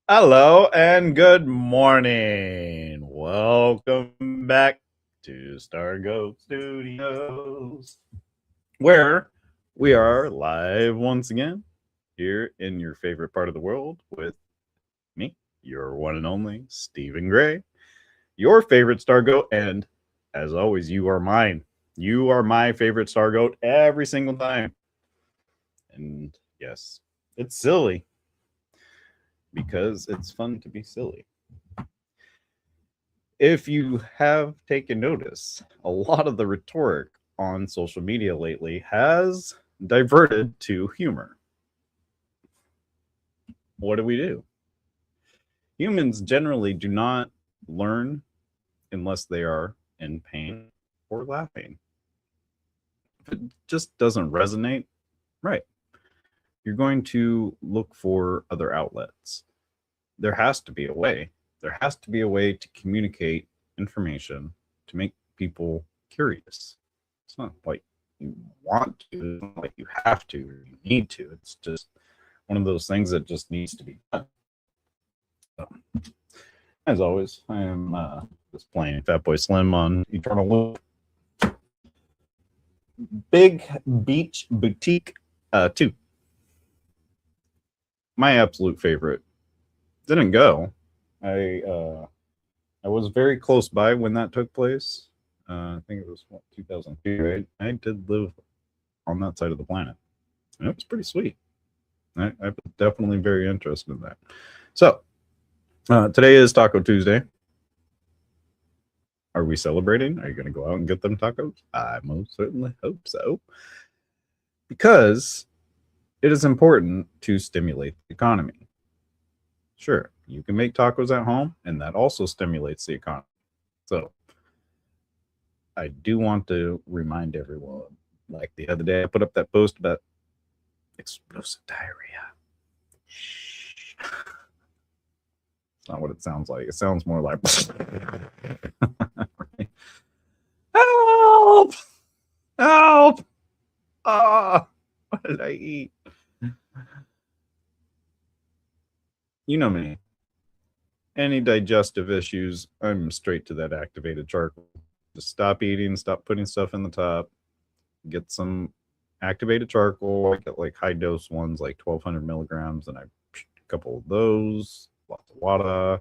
Hello and good morning. Welcome back to Stargo Studios, where we are live once again here in your favorite part of the world with me, your one and only Stephen Gray, your favorite Stargoat, and as always, you are mine. You are my favorite Stargoat every single time. And yes, it's silly because it's fun to be silly. If you have taken notice, a lot of the rhetoric on social media lately has diverted to humor. What do? Humans generally do not learn unless they are in pain or laughing. If it just doesn't resonate, right, you're going to look for other outlets. There has to be a way. There has to be a way to communicate information to make people curious. It's not like you want to, it's not like you have to, or you need to. It's just one of those things that just needs to be done. So, as always, I am just playing Fatboy Slim on Eternal Loop. Big Beach Boutique 2. My absolute favorite. Didn't go. I was very close by when that took place. I think it was 2002, right? I did live on that side of the planet, and it was pretty sweet. I was definitely very interested in that. So, today is Taco Tuesday. Are we celebrating? Are you going to go out and get them tacos? I most certainly hope so. Because it is important to stimulate the economy. Sure, you can make tacos at home, and that also stimulates the economy. So, I do want to remind everyone, like the other day, I put up that post about explosive diarrhea. Shh. It's not what it sounds like. It sounds more like help! Help! Ah, what did I eat? You know me. Any digestive issues, I'm straight to that activated charcoal. Just stop eating, stop putting stuff in the top, get some activated charcoal. I get like high dose ones, like 1,200 milligrams, and I a couple of those, lots of water.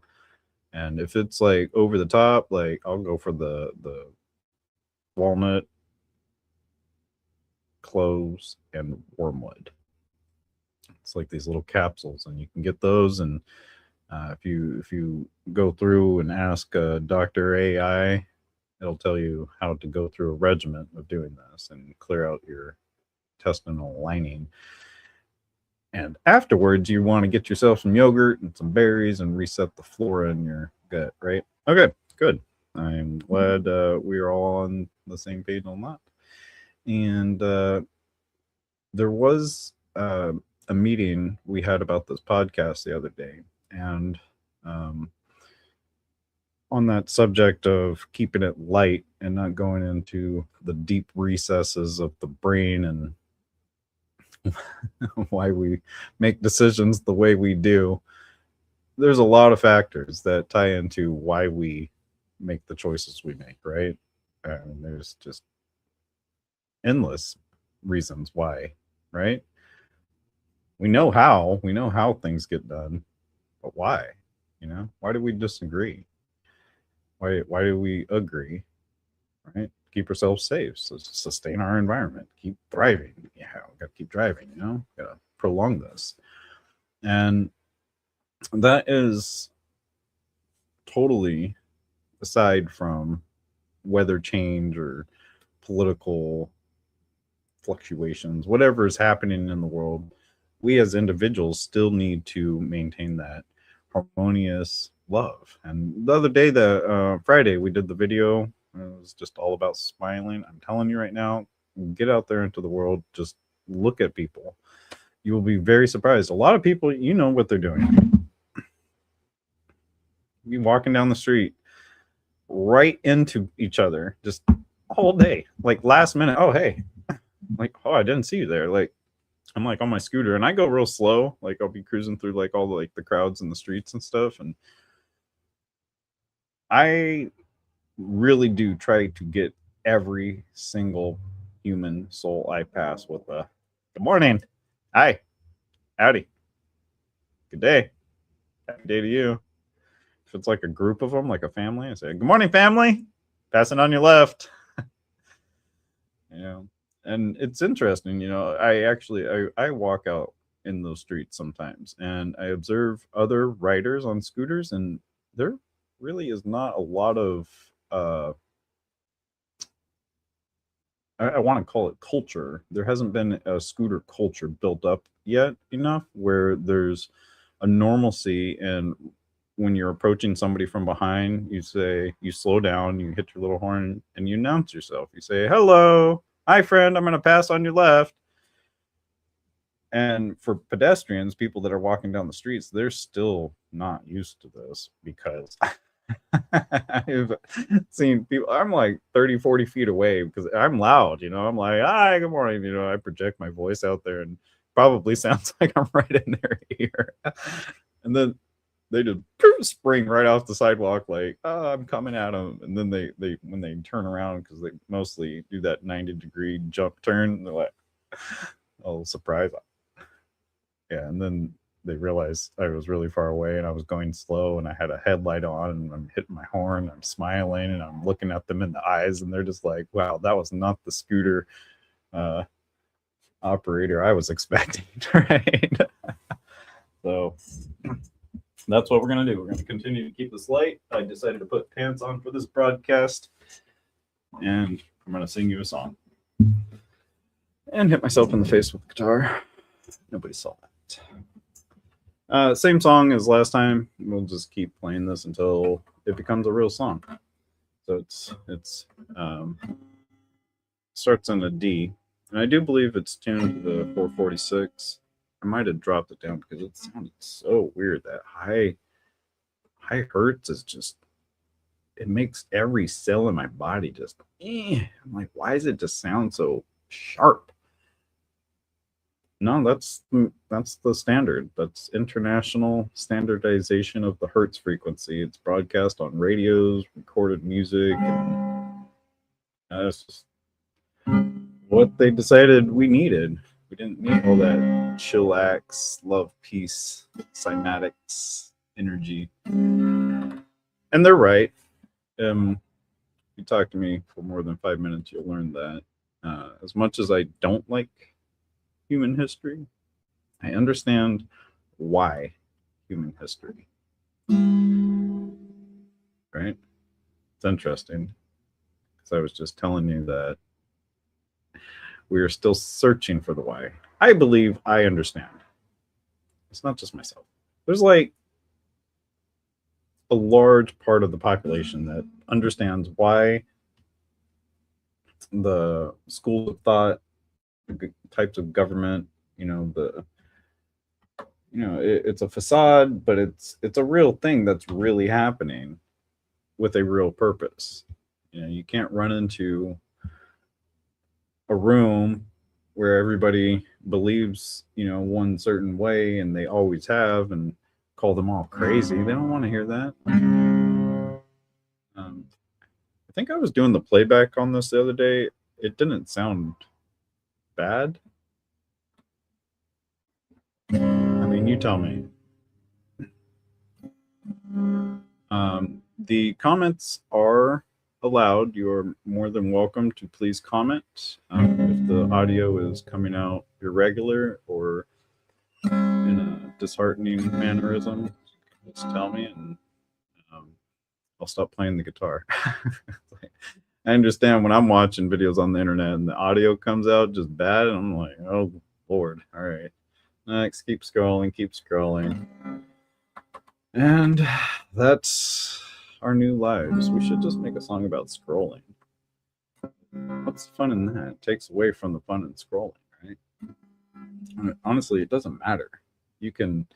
And if it's like over the top, like I'll go for the walnut, cloves, and wormwood. It's like these little capsules, and you can get those. And if you go through and ask Doctor AI, it'll tell you how to go through a regimen of doing this and clear out your intestinal lining. And afterwards, you want to get yourself some yogurt and some berries and reset the flora in your gut, right? Okay, good. I'm glad we are all on the same page on that. And there was a meeting we had about this podcast the other day. And on that subject of keeping it light and not going into the deep recesses of the brain and why we make decisions the way we do, there's a lot of factors that tie into why we make the choices we make, right? And there's just endless reasons why, right? We know how things get done, but why? Why do we disagree? Why do we agree? Right? Keep ourselves safe, so sustain our environment, keep thriving. Yeah, we got to keep driving. Got to prolong this, and that is totally aside from weather change or political fluctuations, whatever is happening in the world. We as individuals still need to maintain that harmonious love. And the other day, the Friday, we did the video. It was just all about smiling. I'm telling you right now, get out there into the world. Just look at people. You will be very surprised. A lot of people, you know what they're doing. Be walking down the street right into each other just all day. Like last minute, oh, hey. Like, oh, I didn't see you there. Like, I'm like on my scooter and I go real slow. Like I'll be cruising through like all the, like the crowds in the streets and stuff. And I really do try to get every single human soul I pass with a good morning. Hi. Howdy. Good day. Happy day to you. If it's like a group of them, like a family, I say, good morning, family. Passing on your left. And it's interesting, I walk out in those streets sometimes and I observe other riders on scooters, and there really is not a lot of I want to call it culture. There hasn't been a scooter culture built up yet enough where there's a normalcy, and when you're approaching somebody from behind, you slow down, you hit your little horn, and you announce yourself. You say, hello, hi, friend, I'm going to pass on your left. And for pedestrians, people that are walking down the streets, they're still not used to this because I've seen people, I'm like 30, 40 feet away because I'm loud, I'm like, hi, good morning. I project my voice out there and probably sounds like I'm right in their ear. And then they just spring right off the sidewalk like, oh, I'm coming at them. And then they when they turn around, because they mostly do that 90-degree jump turn, they're like, oh, surprise. Yeah, and then they realized I was really far away and I was going slow and I had a headlight on and I'm hitting my horn, I'm smiling and I'm looking at them in the eyes, and they're just like, wow, that was not the scooter operator I was expecting, right? So that's what we're going to do. We're going to continue to keep this light. I decided to put pants on for this broadcast, and I'm going to sing you a song and hit myself in the face with the guitar. Nobody saw that. Same song as last time. We'll just keep playing this until it becomes a real song. So it's starts in a D, and I do believe it's tuned to the 446. I might have dropped it down because it sounded so weird. That high hertz is just, it makes every cell in my body just, I'm like, why does it just sound so sharp? No, that's the standard. That's international standardization of the hertz frequency. It's broadcast on radios, recorded music, and that's just what they decided we needed. We didn't need all that chillax, love, peace, cymatics, energy. And they're right. You talk to me for more than 5 minutes, you'll learn that. As much as I don't like human history, I understand why human history. Right? It's interesting, because I was just telling you that we are still searching for the why. I believe I understand. It's not just myself. There's like a large part of the population that understands why the schools of thought, the types of government, it's a facade, but it's a real thing that's really happening with a real purpose. You can't run into a room where everybody believes, one certain way, and they always have, and call them all crazy. They don't want to hear that. I think I was doing the playback on this the other day. It didn't sound bad. I mean, you tell me. The comments are allowed. You're more than welcome to please comment. If the audio is coming out irregular or in a disheartening mannerism, just tell me, and I'll stop playing the guitar. I understand when I'm watching videos on the internet and the audio comes out just bad, and I'm like, oh Lord, all right. Next, keep scrolling. And that's our new lives. We should just make a song about scrolling. What's the fun in that? It takes away from the fun in scrolling, right? Honestly, it doesn't matter. You can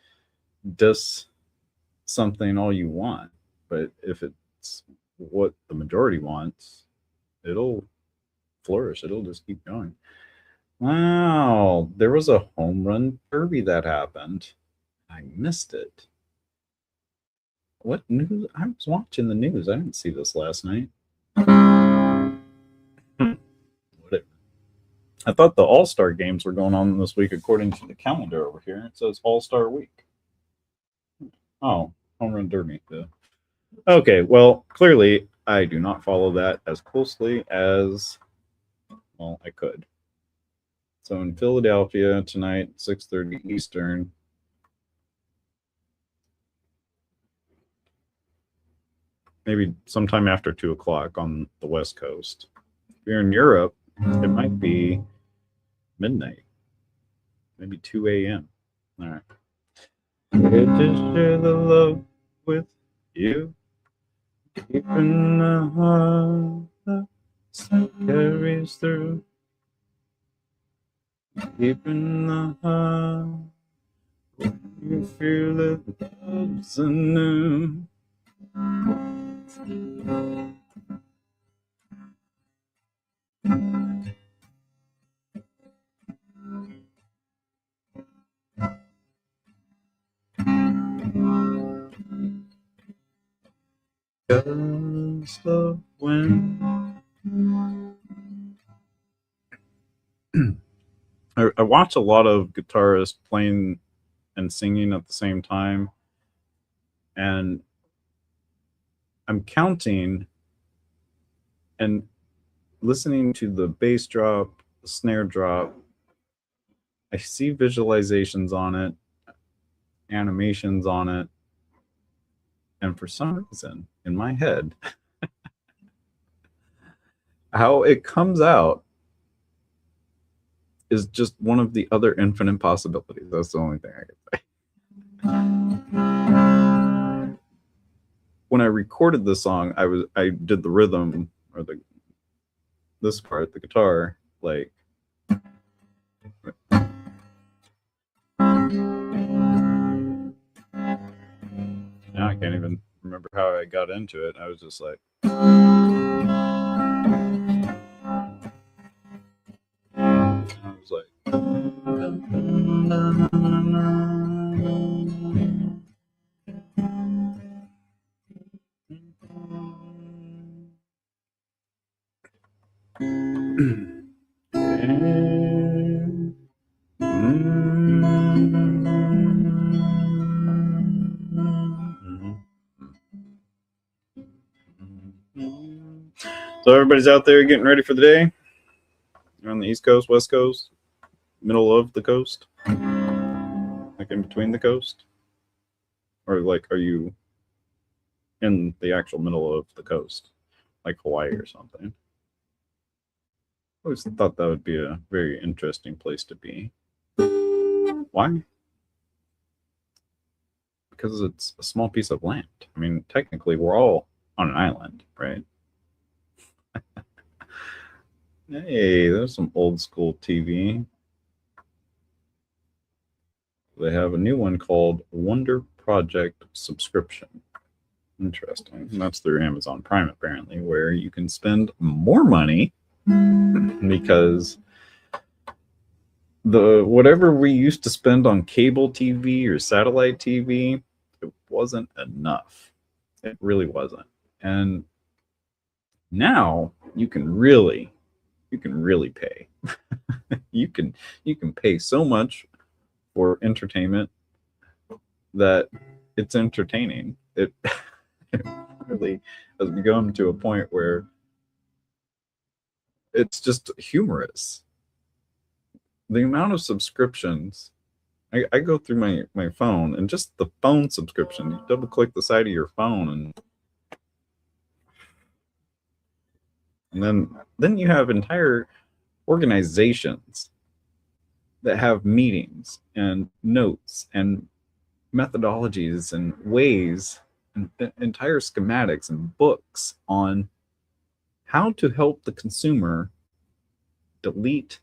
diss something all you want, but if it's what the majority wants, it'll flourish. It'll just keep going. Wow, there was a home run derby that happened. I missed it. What news? I was watching the news. I didn't see this last night. Whatever. I thought the All-Star games were going on this week according to the calendar over here. It says All-Star week. Oh, home run derby. Yeah. Okay, well, clearly I do not follow that as closely as, well, I could. So in Philadelphia tonight, 6:30 Eastern. Maybe sometime after 2 o'clock on the West Coast. If you're in Europe, it might be midnight, maybe 2 a.m. All right. Here to share the love with you, keeping the heart that carries through, keeping the heart when you feel that love's anew. Just love when I watch a lot of guitarists playing and singing at the same time, and I'm counting and listening to the bass drop, the snare drop. I see visualizations on it, animations on it, and for some reason in my head, how it comes out is just one of the other infinite possibilities. That's the only thing I can say. When I recorded the song, I did the rhythm or this part, the guitar, like now I can't even remember how I got into it. I was just like I was like so everybody's out there getting ready for the day. You're on the East Coast, West Coast, middle of the coast, like in between the coast, or like are you in the actual middle of the coast, like Hawaii or something? I always thought that would be a very interesting place to be. Why? Because it's a small piece of land. I mean, technically, we're all on an island, right? Hey, there's some old school TV. They have a new one called Wonder Project Subscription. Interesting. And that's through Amazon Prime, apparently, where you can spend more money because the whatever we used to spend on cable TV or satellite TV, it wasn't enough. It really wasn't. And now you can really pay. you can pay so much for entertainment that it's entertaining. It really has become to a point where it's just humorous. The amount of subscriptions I go through my phone, and just the phone subscription, you double click the side of your phone, and then you have entire organizations that have meetings and notes and methodologies and ways and entire schematics and books on how to help the consumer delete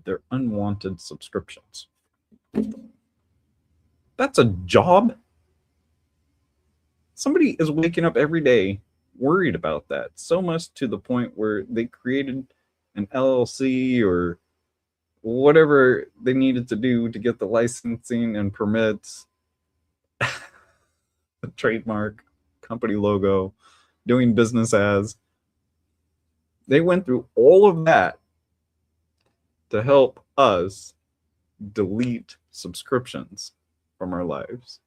their unwanted subscriptions. That's a job. Somebody is waking up every day worried about that, so much to the point where they created an LLC or whatever they needed to do to get the licensing and permits, the trademark, company logo, doing business as. They went through all of that to help us delete subscriptions from our lives.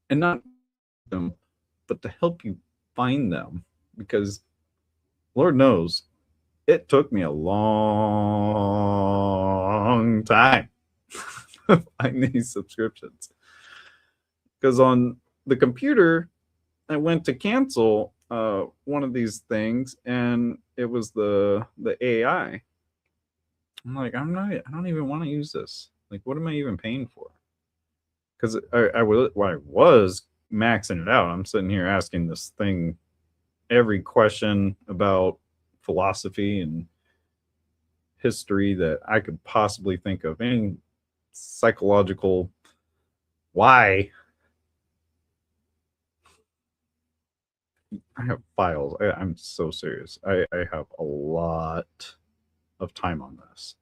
And not them, but to help you find them. Because Lord knows, it took me a long time to find these subscriptions. Because on the computer, I went to cancel one of these things, and it was the AI. I'm like, I don't even want to use this. Like, what am I even paying for? Because I was maxing it out. I'm sitting here asking this thing every question about philosophy and history that I could possibly think of, any psychological why. I have files. I'm so serious. I have a lot of time on this,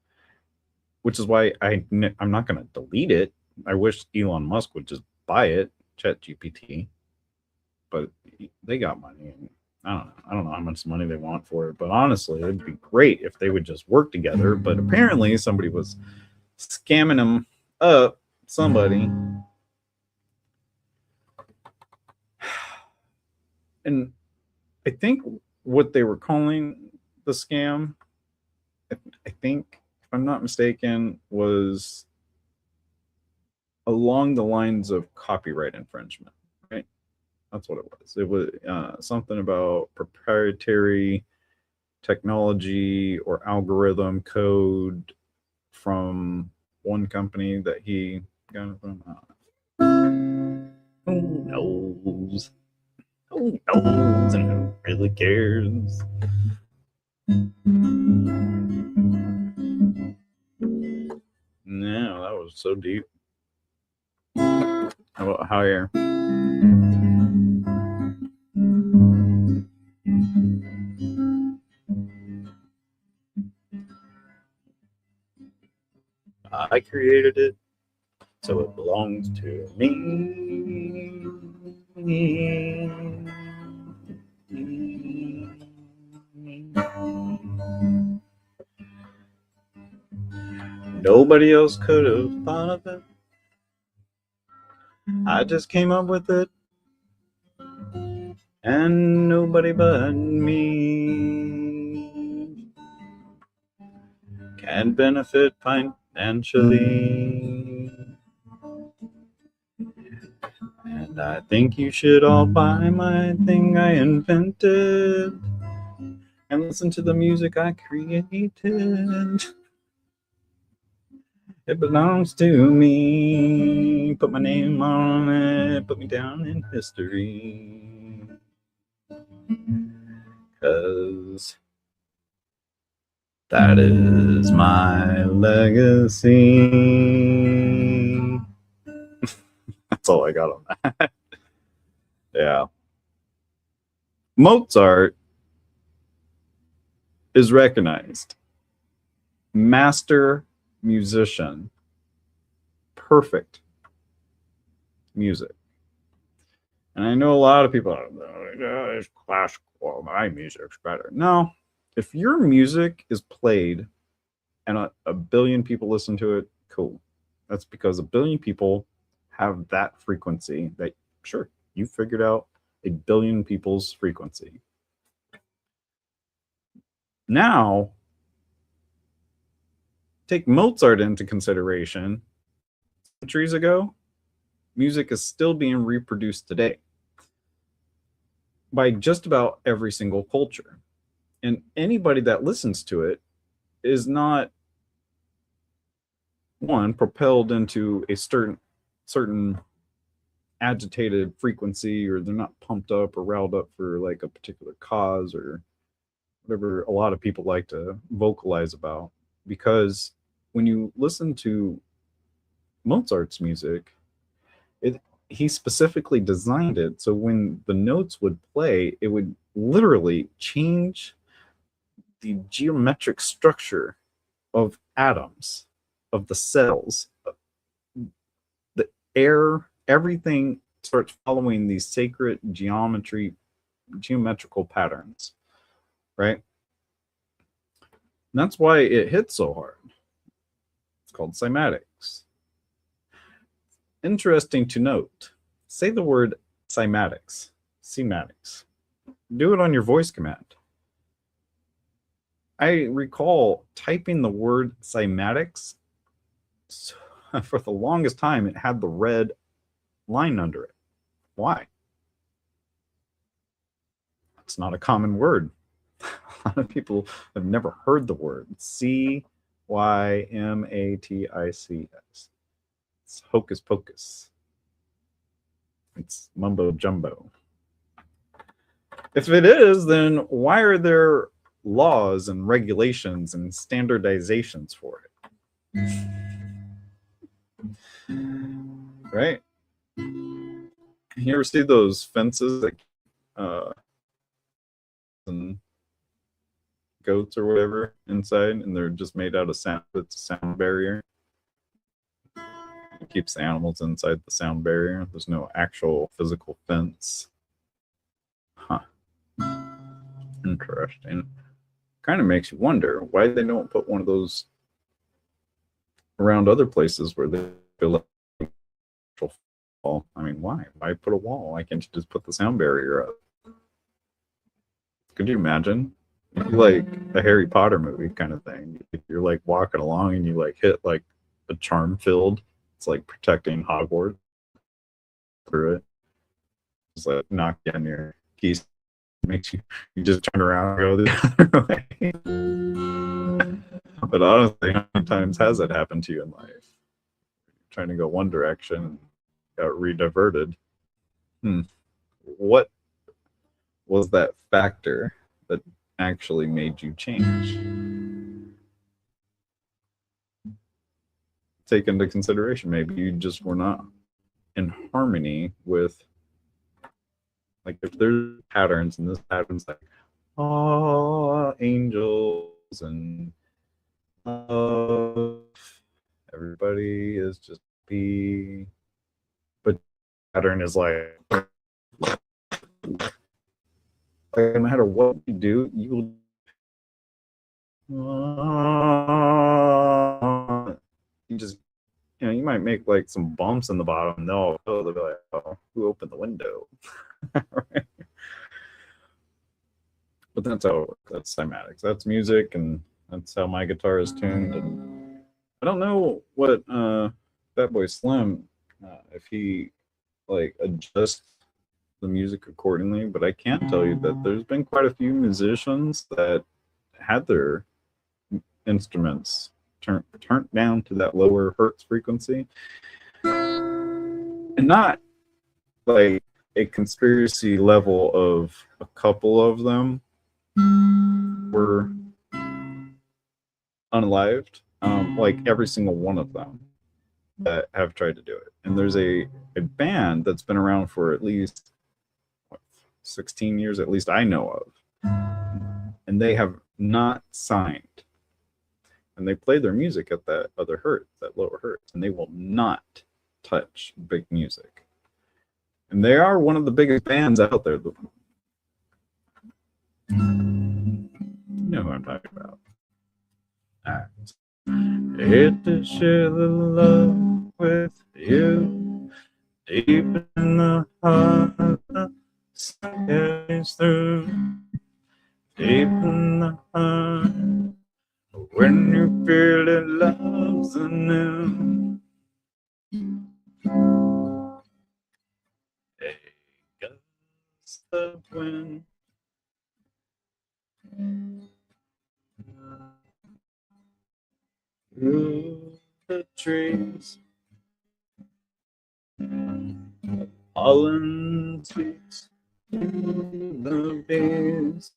which is why I'm not going to delete it. I wish Elon Musk would just buy it, ChatGPT, but they got money. And I don't know how much money they want for it, but honestly, it'd be great if they would just work together. But apparently, somebody was scamming them up. Somebody. And I think what they were calling the scam, I think, if I'm not mistaken, was along the lines of copyright infringement, right? That's what it was. It was something about proprietary technology or algorithm code from one company that he got it from. Who knows? Who knows and who really cares? No, that was so deep. How about higher? I created it, so it belongs to me. Nobody else could have thought of it. I just came up with it, and nobody but me can benefit financially. And I think you should all buy my thing I invented and listen to the music I created. It belongs to me. Put my name on it. Put me down in history. 'Cause that is my legacy. That's all I got on that. Yeah. Mozart is recognized. Master musician. Perfect music. And I know a lot of people are like, oh, it's classical, my music's better. No, if your music is played and a billion people listen to it, cool. That's because a billion people have that frequency that, sure, you figured out a billion people's frequency. Now, take Mozart into consideration. Centuries ago, music is still being reproduced today by just about every single culture. And anybody that listens to it is not, one, propelled into a certain agitated frequency, or they're not pumped up or riled up for like a particular cause or whatever a lot of people like to vocalize about. Because when you listen to Mozart's music, he specifically designed it so when the notes would play, it would literally change the geometric structure of atoms, of the cells, the air, everything starts following these sacred geometrical patterns, right? And that's why it hits so hard. It's called cymatics. Interesting to note, say the word cymatics, cymatics. Do it on your voice command. I recall typing the word cymatics. For the longest time, it had the red line under it. Why? It's not a common word. A lot of people have never heard the word. cymatics. It's hocus pocus. It's mumbo jumbo. If it is, then why are there laws and regulations and standardizations for it? Right? You ever see those fences that and goats or whatever inside, and they're just made out of sound? It's a sound barrier. It keeps the animals inside the sound barrier. There's no actual physical fence. Huh. Interesting. Kind of makes you wonder why they don't put one of those around other places where they feel like wall. I mean, why? Why put a wall? Why can't you just put the sound barrier up? Could you imagine? Like a Harry Potter movie kind of thing. If you're like walking along and you like hit like a charm field, it's like protecting Hogwarts through it. Just like knock down your keys, makes you just turn around and go the other way. But honestly, how many times has that happened to you in life? You're trying to go one direction and got rediverted. What was that factor that actually made you change? Take into consideration, maybe you just were not in harmony with, like, if there's patterns and this pattern's like, oh, angels and love, everybody is just be, but pattern is like no matter what you do, you just, you might make like some bumps in the bottom. No, they'll be like, oh, who opened the window? Right? But that's how it works. That's cymatics. That's music, and that's how my guitar is tuned. And I don't know what Fat Boy Slim, if he like adjusts the music accordingly, but I can tell you that there's been quite a few musicians that had their instruments turned down to that lower hertz frequency, and not like a conspiracy level of a couple of them were unalived, like every single one of them that have tried to do it. And there's a band that's been around for at least 16 years, at least I know of, and they have not signed, and they play their music at that other hertz, that lower hertz, and they will not touch big music. And they are one of the biggest bands out there. You know who I'm talking about. Hate to share the love with you, deep in the heart the sun carries through, deep in the heart, when you feel it love's anew. A gust of wind through the trees, pollen speaks to the bees,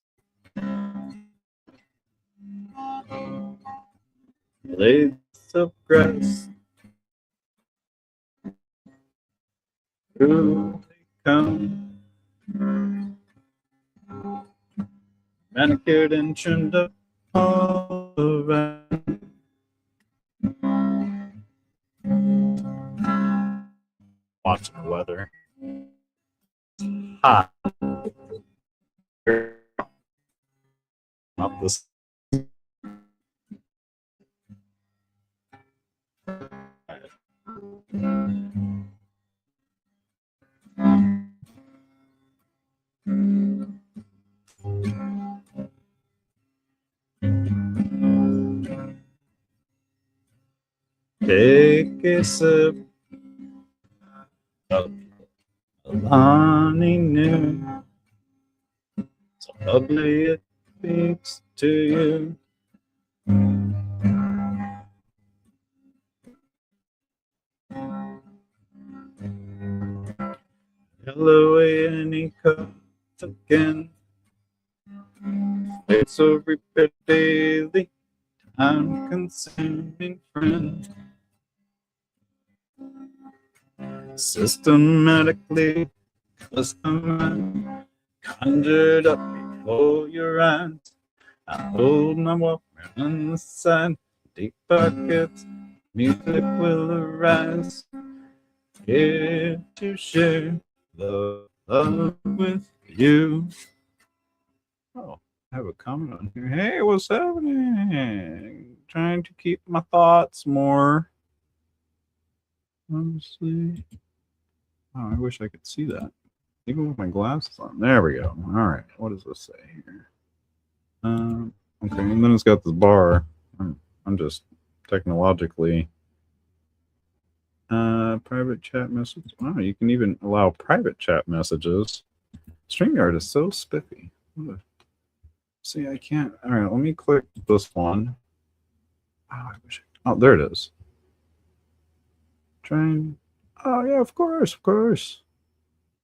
blades of grass, who they come, manicured and trimmed up all around. Watch the weather. Hot. Not this. Take a sip of honey new, so lovely it speaks to you. Hello, any cup again. It's a repeat daily, time-consuming friend. Systematically custom conjured up before your eyes. I hold my walker on the side, deep pockets, music will arise. Here to share the love with you. Oh, I have a comment on here. Hey, what's happening? Trying to keep my thoughts more. Honestly. Oh, I wish I could see that. Even with my glasses on. There we go. All right. What does this say here? Okay, and then it's got this bar. I'm just technologically. Private chat message. Wow, you can even allow private chat messages. StreamYard is so spiffy. See, I can't. All right, let me click this one. Oh, there it is. Trying. Oh yeah, of course.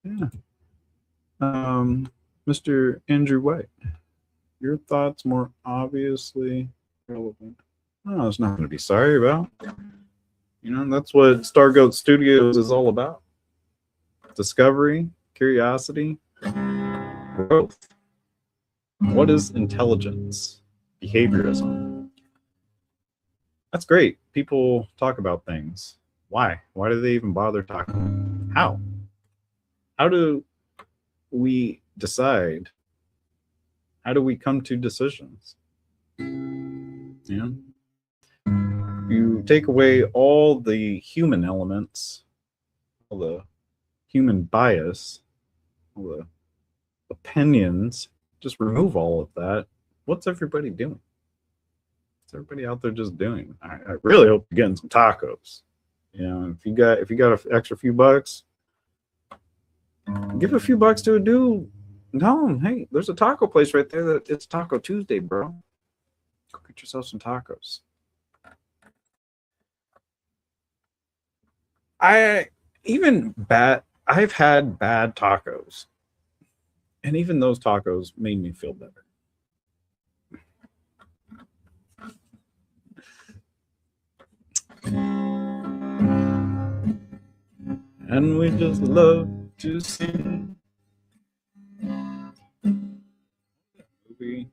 Yeah. Mr. Andrew White, your thoughts more obviously relevant. Oh, there's nothing to be sorry about. You know, that's what Stargoat Studios is all about. Discovery, curiosity, growth. What is intelligence? Behaviorism. That's great. People talk about things. Why? Why do they even bother talking? How? How do we decide? How do we come to decisions? Yeah. You take away all the human elements, all the human bias, all the opinions, just remove all of that. What's everybody doing? What's everybody out there just doing? I really hope you're getting some tacos. You know, if you got an extra few bucks, give a few bucks to a dude. Tell him, hey, there's a taco place right there that it's Taco Tuesday, bro. Go get yourself some tacos. I've had bad tacos, and even those tacos made me feel better. And we just love to sing. Movie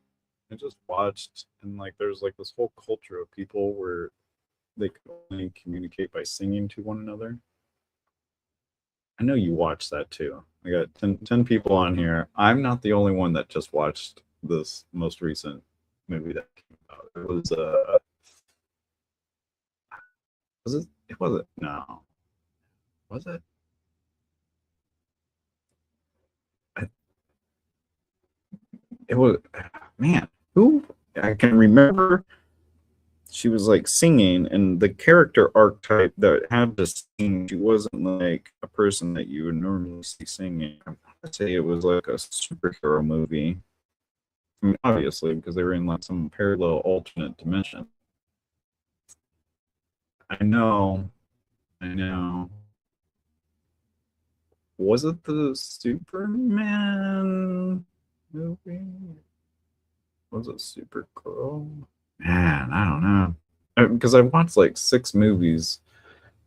I just watched, and like there's like this whole culture of people where they can only communicate by singing to one another. I know you watched that too. I got 10 people on here. I'm not the only one that just watched this most recent movie that came out. It was it? It wasn't. No. Was it? It was. Man, who? I can remember. She was like singing, and the character archetype that had to sing, she wasn't like a person that you would normally see singing. I want to say it was like a superhero movie. I mean, obviously, because they were in like some parallel alternate dimension. I know. Was it the Superman movie? Was it Supergirl? Man, I don't know. Because I watched like 6 movies,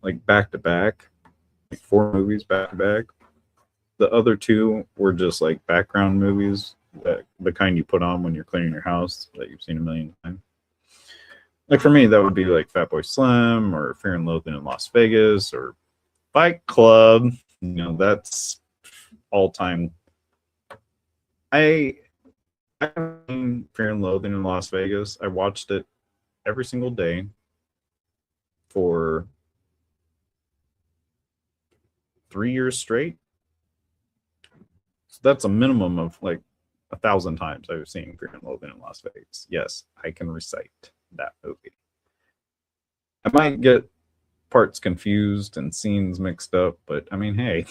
like back to back, like 4 movies back to back. The other 2 were just like background movies the kind you put on when you're cleaning your house that you've seen a million times. Like for me, that would be like Fatboy Slim or Fear and Loathing in Las Vegas or Fight Club. That's all time. I've seen Fear and Loathing in Las Vegas. I watched it every single day for 3 years straight. So that's a minimum of like 1,000 times I've seen Fear and Loathing in Las Vegas. Yes, I can recite that movie. I might get parts confused and scenes mixed up, but I mean, hey,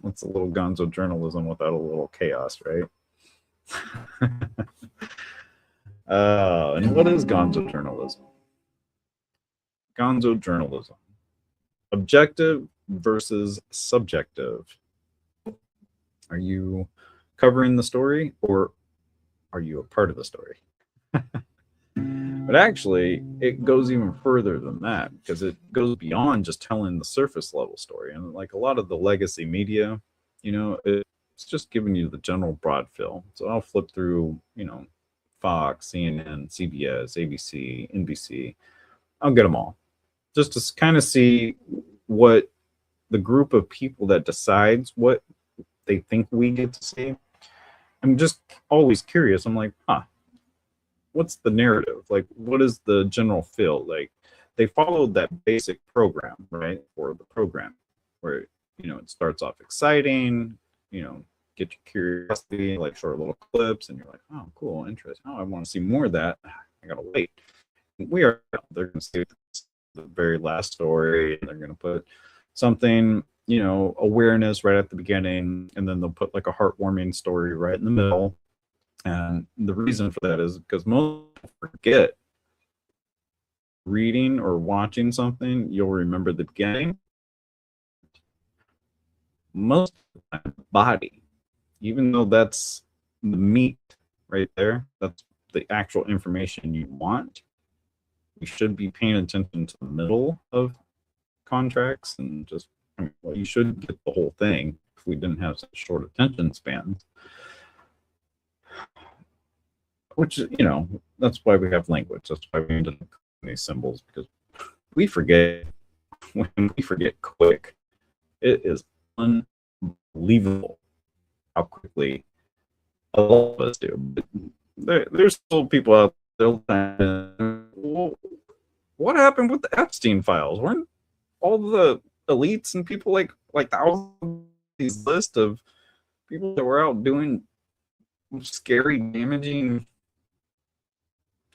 it's a little gonzo journalism without a little chaos, right? And what is gonzo journalism? Gonzo journalism. Objective versus subjective. Are you covering the story or are you a part of the story? But actually, it goes even further than that because it goes beyond just telling the surface level story. And like a lot of the legacy media, it's just giving you the general broad feel. So I'll flip through, Fox, CNN, CBS, ABC, NBC. I'll get them all just to kind of see what the group of people that decides what they think we get to see. I'm just always curious. I'm like, what's the narrative? Like, what is the general feel? Like, they followed that basic program, right? Or the program where, it starts off exciting, get your curiosity, like short little clips, and you're like, oh, cool, interesting. Oh, I want to see more of that. I gotta wait. They're going to see the very last story, and they're going to put something, awareness right at the beginning, and then they'll put like a heartwarming story right in the middle. And the reason for that is because most people forget reading or watching something, you'll remember the beginning. Most of the time, the body, even though that's the meat right there, that's the actual information you want. You should be paying attention to the middle of contracts and just, you should get the whole thing if we didn't have such short attention spans. Which, that's why we have language. That's why we end up these symbols, because we forget. When we forget quick, it is unbelievable how quickly a lot of us do. There's still people out there. Well, what happened with the Epstein files? Weren't all the elites and people like thousands these list of people that were out doing scary, damaging?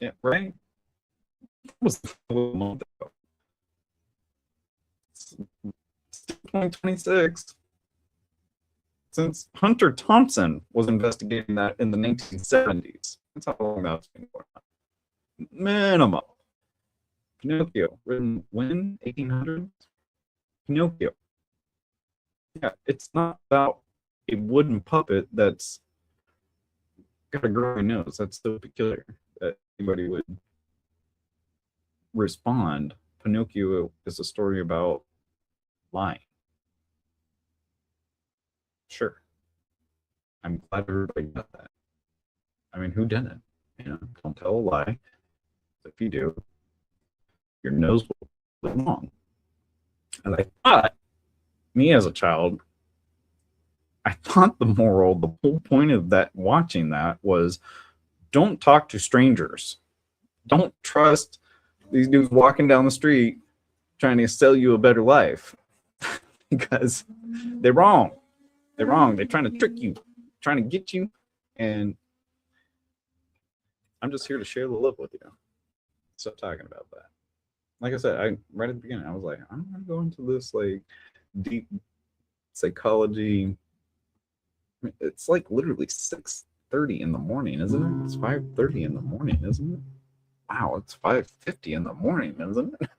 Yeah, right. It was a month ago. It's 2026. Since Hunter Thompson was investigating that in the 1970s. That's how long that's been going on. Minimum. Pinocchio, written when? 1800s? Pinocchio. Yeah, it's not about a wooden puppet that's got a growing nose. That's so peculiar that anybody would respond. Pinocchio is a story about lying. Sure. I'm glad everybody got that. I mean, who didn't? Don't tell a lie. If you do, your nose will be long. And I thought, me as a child, I thought the moral, the whole point of that, watching that, was don't talk to strangers. Don't trust these dudes walking down the street trying to sell you a better life because they're wrong. They're wrong. They're trying to trick you, trying to get you. And I'm just here to share the love with you. Stop talking about that. Like I said, right at the beginning, I was like, I'm going to go into this like deep psychology. It's like literally 6:30 in the morning, isn't it? It's 5:30 in the morning, isn't it? Wow, it's 5:50 in the morning, isn't it?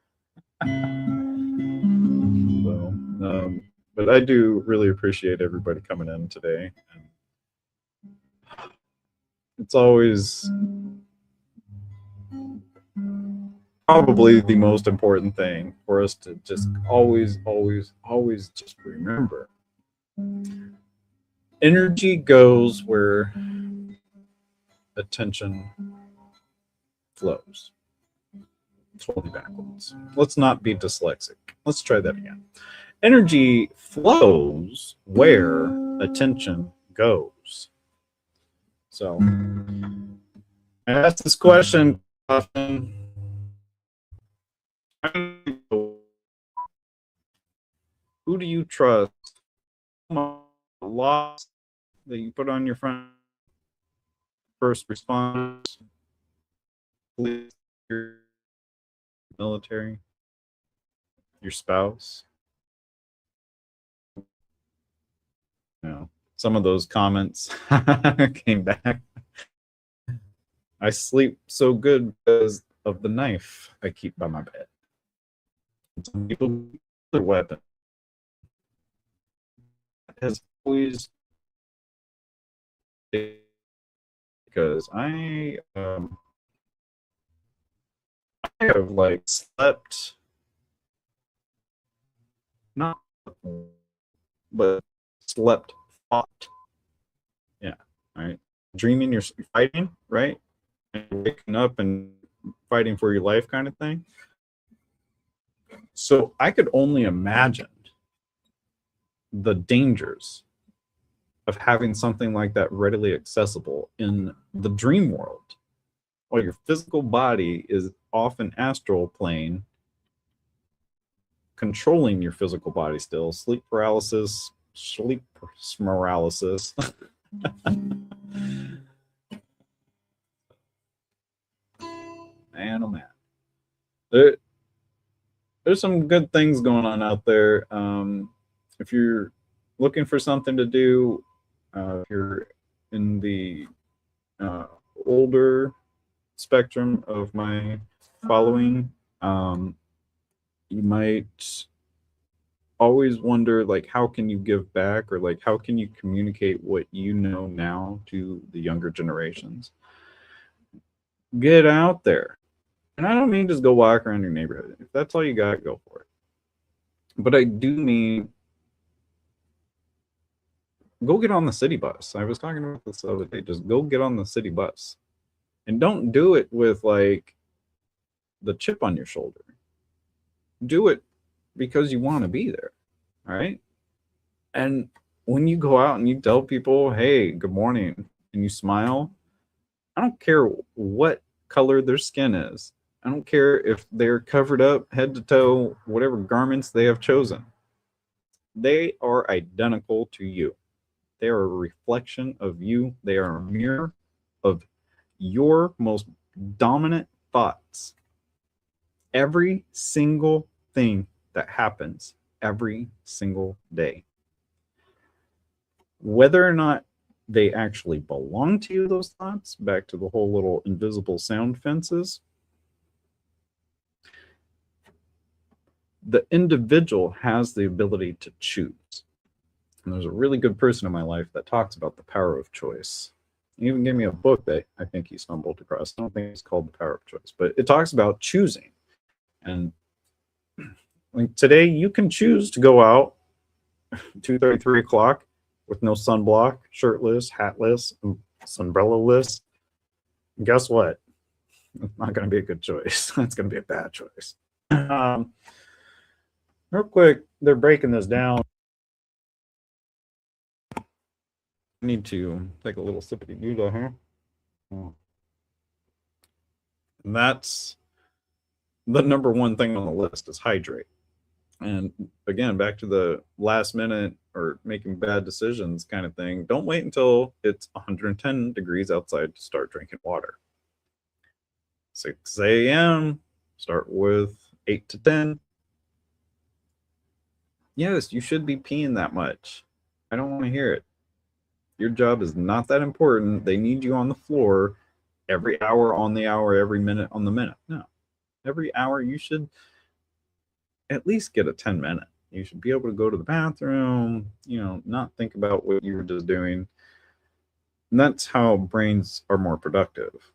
So, but I do really appreciate everybody coming in today. It's always probably the most important thing for us to just always just remember. Energy goes where attention flows. Totally backwards. Let's not be dyslexic. Let's try that again. Energy flows where attention goes. So I asked this question often. Who do you trust? Loss that you put on your front first responders, police, your military, your spouse. You know, some of those comments came back. I sleep so good because of the knife I keep by my bed. Some people, their weapon has always, because I have like slept, not, but slept fought. Yeah, right. Dreaming you're fighting, right? And waking up and fighting for your life kind of thing. So I could only imagine the dangers of having something like that readily accessible in the dream world, while your physical body is off an astral plane, controlling your physical body still. Sleep paralysis. Man, oh man. There's some good things going on out there. If you're looking for something to do, if you're in the older spectrum of my following, you might always wonder, like, how can you give back, or like how can you communicate what you know now to the younger generations? Get out there. And I don't mean just go walk around your neighborhood. If that's all you got, go for it. But I do mean go get on the city bus. I was talking about this the other day. Just go get on the city bus. And don't do it with like the chip on your shoulder. Do it because you want to be there. All right. And when you go out and you tell people, hey, good morning, and you smile, I don't care what color their skin is. I don't care if they're covered up head to toe, whatever garments they have chosen. They are identical to you. They are a reflection of you. They are a mirror of your most dominant thoughts. Every single thing that happens every single day, whether or not they actually belong to you, those thoughts, back to the whole little invisible sound fences, the individual has the ability to choose. And there's a really good person in my life that talks about the power of choice. He even gave me a book that I think he stumbled across. I don't think it's called The Power of Choice, but it talks about choosing. And like today, you can choose to go out 2:30, 3 o'clock with no sunblock, shirtless, hatless, sunbrella-less. And guess what? It's not going to be a good choice. It's going to be a bad choice. Real quick, they're breaking this down. I need to take a little sippity noodle here. And that's the number one thing on the list is hydrate. And again, back to the last minute or making bad decisions kind of thing. Don't wait until it's 110 degrees outside to start drinking water. 6 a.m. Start with 8 to 10. Yes, you should be peeing that much. I don't want to hear it. Your job is not that important. They need you on the floor every hour on the hour, every minute on the minute. No. Every hour you should at least get a 10-minute. You should be able to go to the bathroom, not think about what you were just doing. And that's how brains are more productive.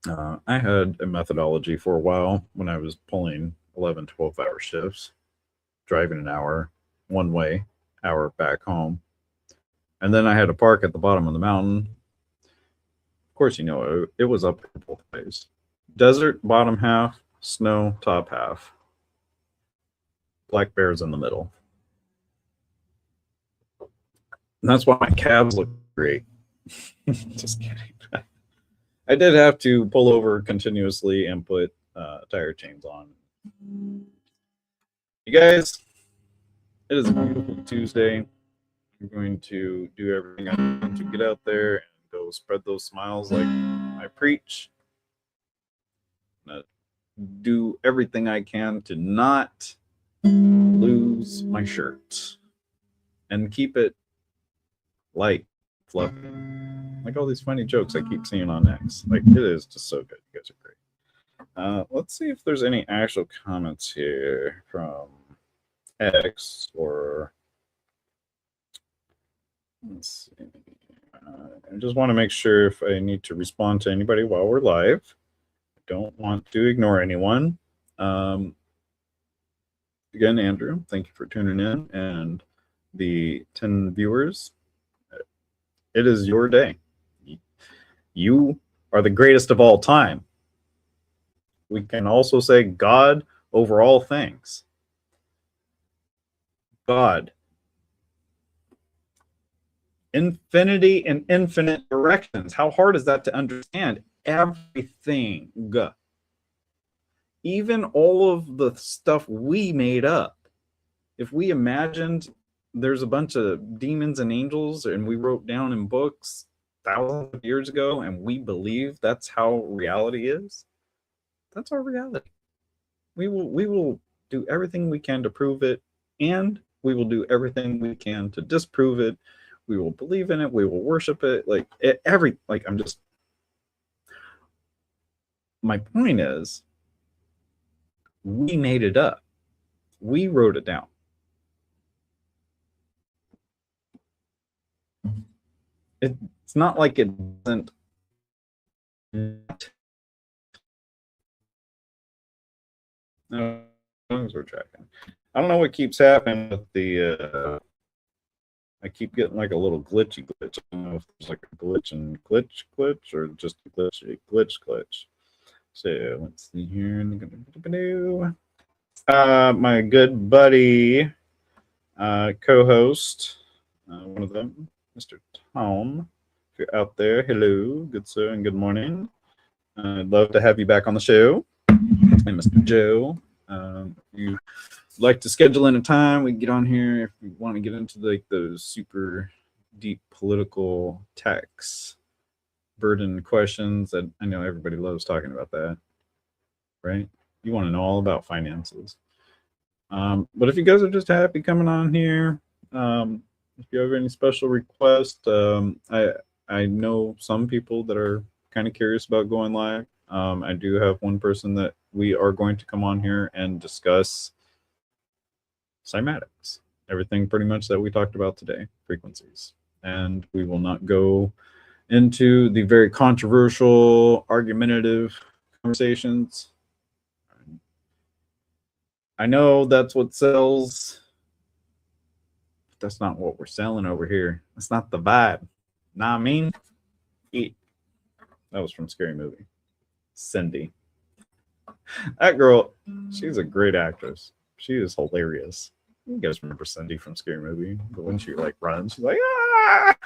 I had a methodology for a while when I was pulling 11, 12-hour shifts, driving an hour one way, hour back home. And then I had to park at the bottom of the mountain. Of course, you know, it was up both ways. Desert, bottom half, snow, top half. Black bears in the middle. And that's why my calves look great. Just kidding. I did have to pull over continuously and put tire chains on. You guys, it is a beautiful Tuesday. I'm going to do everything I can to get out there and go spread those smiles like I preach. Do everything I can to not lose my shirt and keep it light, fluffy. Like all these funny jokes I keep seeing on X. Like, it is just so good. You guys are great. Let's see if there's any actual comments here from X or... Let's see. I just want to make sure if I need to respond to anybody while we're live. I don't want to ignore anyone. Again, Andrew, thank you for tuning in. And the 10 viewers, it is your day. You are the greatest of all time. We can also say God over all things. God. Infinity and infinite directions. How hard is that to understand? Everything. Even all of the stuff we made up. If we imagined there's a bunch of demons and angels and we wrote down in books thousands of years ago and we believe that's how reality is, that's our reality. We will do everything we can to prove it, and we will do everything we can to disprove it. We will believe in it. We will worship it. My point is, we made it up. We wrote it down. It's not like it doesn't. No, as long as we're tracking. I don't know what keeps happening with the. I keep getting like a little glitchy glitch. I don't know if there's like a glitch and glitch or just a glitch. So let's see here. My good buddy, co-host, one of them, Mr. Tom. If you're out there, hello, good sir, and good morning. I'd love to have you back on the show. And Mr. Joe, if you like to schedule in a time, we can get on here if you want to get into like those super deep political tax burden questions that I know everybody loves talking about that, right? You want to know all about finances. But if you guys are just happy coming on here, if you have any special requests, I know some people that are kind of curious about going live. I do have one person that we are going to come on here and discuss cymatics, everything pretty much that we talked about today, frequencies. And we will not go into the very controversial, argumentative conversations. I know that's what sells, but that's not what we're selling over here. That's not the vibe. Nah, I mean, eat. That was from Scary Movie. Cindy. That girl, she's a great actress. She is hilarious. You guys remember Cindy from Scary Movie? But when she like runs, she's like, ah!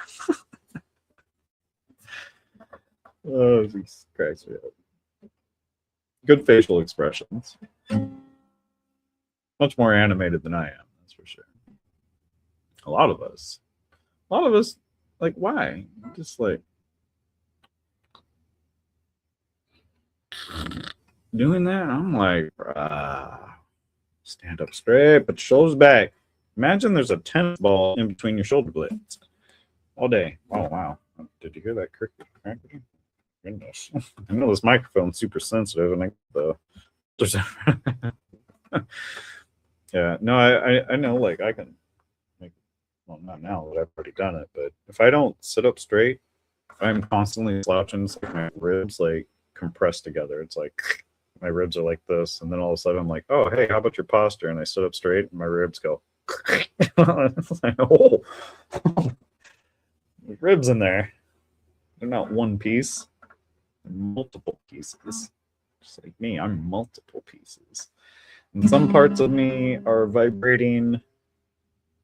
Oh, she cracks me up. Good facial expressions. Much more animated than I am, that's for sure. A lot of us, like, why? Just like doing that. I'm like, stand up straight, put your shoulders back. Imagine there's a tennis ball in between your shoulder blades all day. Oh, wow. Did you hear that cricket? Goodness. I know this microphone's super sensitive, and yeah, no, I know, like, I can, like, well, not now that I've already done it, but if I don't sit up straight, I'm constantly slouching. It's like my ribs, like, compressed together. It's like my ribs are like this, and then all of a sudden I'm like, oh, hey, how about your posture? And I sit up straight, and my ribs go, it's like, oh, there's ribs in there. They're not one piece. multiple pieces. Just like me, I'm multiple pieces. And some parts of me are vibrating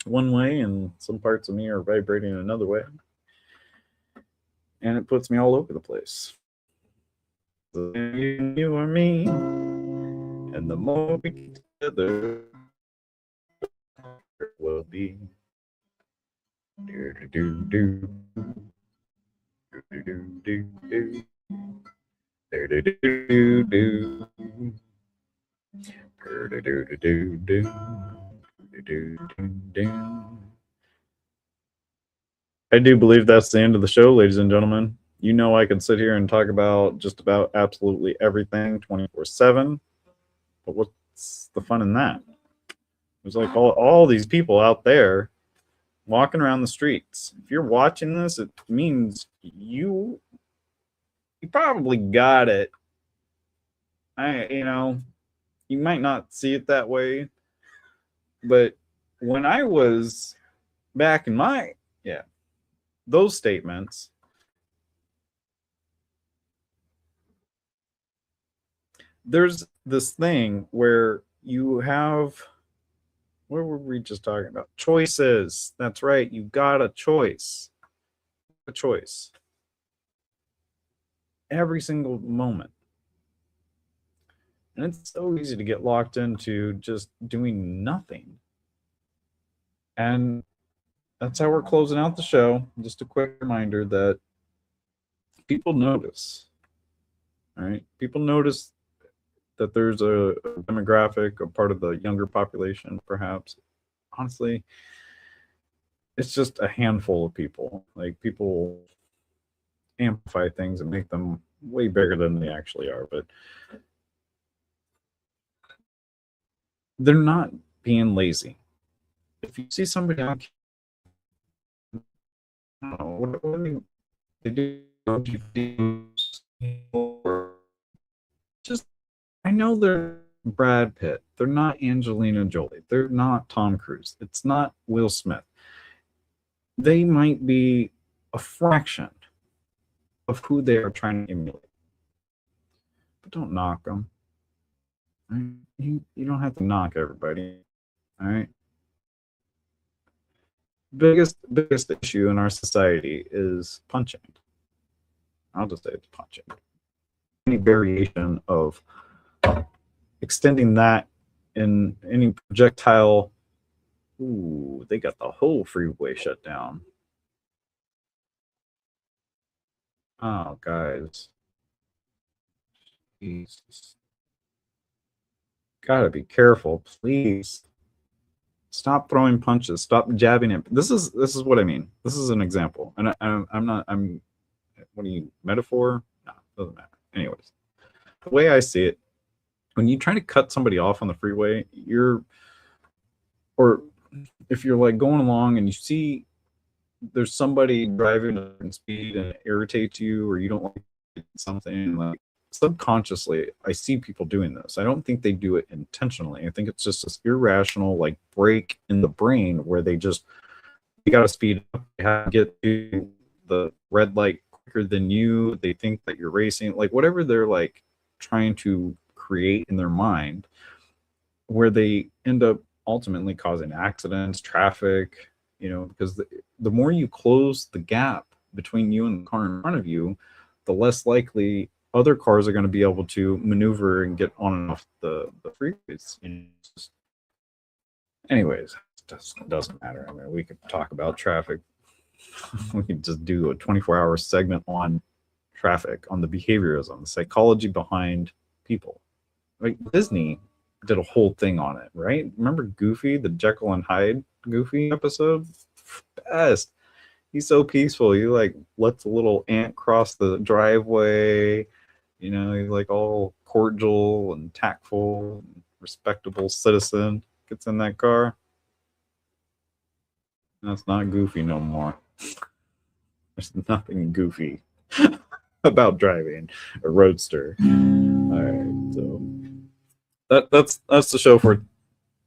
one way, and some parts of me are vibrating another way. And it puts me all over the place. You or me, and the more we get together, it will be. Do do do do do do do. Do do do do do. Do do do do do. Do do do. I do believe that's the end of the show, ladies and gentlemen. You know, I could sit here and talk about just about absolutely everything 24/7, but what's the fun in that? There's like all these people out there walking around the streets. If you're watching this, it means you probably got it. You might not see it that way, but when I was back in those statements, there's this thing where you have, what were we just talking about? Choices. That's right. You got a choice. A choice. Every single moment. And it's so easy to get locked into just doing nothing. And that's how we're closing out the show. Just a quick reminder that people notice. All right. People notice that there's a demographic, a part of the younger population, perhaps. Honestly, it's just a handful of people. Like, people amplify things and make them way bigger than they actually are. But they're not being lazy. If you see somebody on, what do they do? Just, I know they're Brad Pitt. They're not Angelina Jolie. They're not Tom Cruise. It's not Will Smith. They might be a fraction of who they are trying to emulate. But don't knock them. Right? You don't have to knock everybody. All right. Biggest issue in our society is punching. I'll just say it's punching. Any variation of extending that in any projectile. Ooh, they got the whole freeway shut down. Oh, guys. Jesus. Gotta be careful, please. Stop throwing punches. Stop jabbing it. This is what I mean. This is an example, and I'm not. What are you, metaphor? No, doesn't matter. Anyways, the way I see it, when you try to cut somebody off on the freeway, or if you're like going along and you see there's somebody driving at a speed and it irritates you, or you don't like something, like, subconsciously, I see people doing this. I don't think they do it intentionally. I think it's just this irrational, like, break in the brain where they got to speed up. They have to get to the red light quicker than you. They think that you're racing, like, whatever they're like trying to create in their mind, where they end up ultimately causing accidents, traffic, because the more you close the gap between you and the car in front of you, the less likely other cars are going to be able to maneuver and get on and off the freeways. Anyways, it doesn't matter. I mean, we could talk about traffic. We could just do a 24-hour segment on traffic, on the behaviorism, the psychology behind people. Like, Disney did a whole thing on it, right? Remember Goofy, the Jekyll and Hyde Goofy episode? Best. He's so peaceful. He like lets a little ant cross the driveway. He's like all cordial and tactful, and respectable citizen. Gets in that car. That's not Goofy no more. There's nothing goofy about driving a roadster. All right, so that's the show for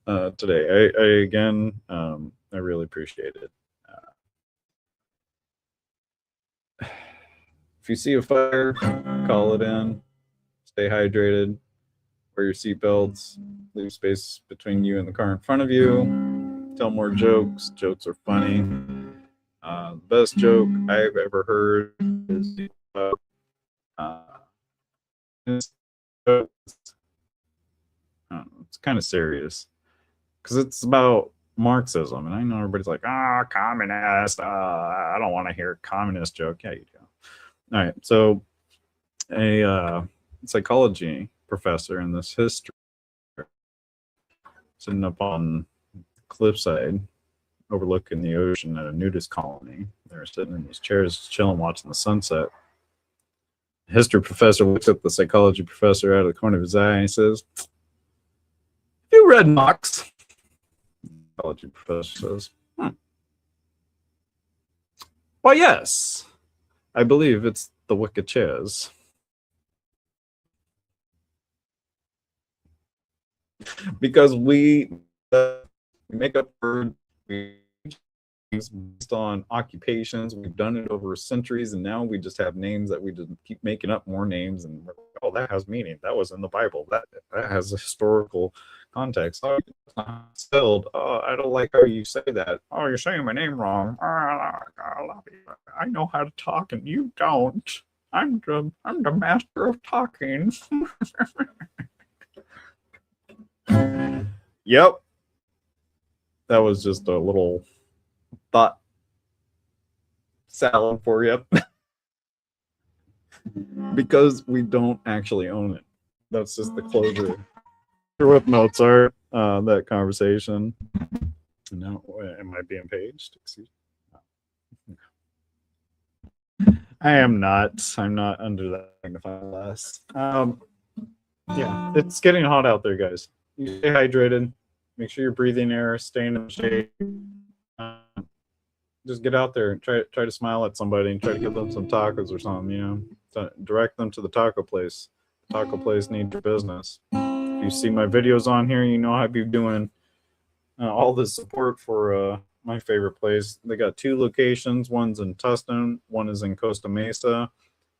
today. I really appreciate it. If you see a fire, call it in. Stay hydrated. Wear your seatbelts. Leave space between you and the car in front of you. Tell more jokes. Jokes are funny. The best joke I've ever heard is it's, it's kind of serious because it's about Marxism, and I know everybody's like, communist. I don't want to hear a communist joke. Yeah, you do. All right, so a psychology professor in this history sitting up on the cliffside overlooking the ocean at a nudist colony. They were sitting in these chairs, chilling, watching the sunset. The history professor looks at the psychology professor out of the corner of his eye and he says, "Have you read Marx?" The psychology professor says, "Why, yes. I believe it's the wicked chairs." Because we make up words based on occupations. We've done it over centuries, and now we just have names that we just keep making up more names. And oh, that has meaning. That was in the Bible. That has a historical context. Oh, it's not spelled. Oh, I don't like how you say that. Oh, you're saying my name wrong. I know how to talk, and you don't. I'm the master of talking. Yep. That was just a little thought salad for you. Because we don't actually own it. That's just the closure. With Mozart, that conversation. No, am I being paged? Excuse me. I am not. I'm not under that magnifying glass. Yeah, it's getting hot out there, guys. You stay hydrated. Make sure you're breathing air, staying in the shade. Just get out there and try to smile at somebody and try to give them some tacos or something. You know, direct them to the taco place. The taco place needs your business. If you see my videos on here, you know I'd be doing all the support for my favorite place. They got 2 locations. One's in Tustin. One is in Costa Mesa.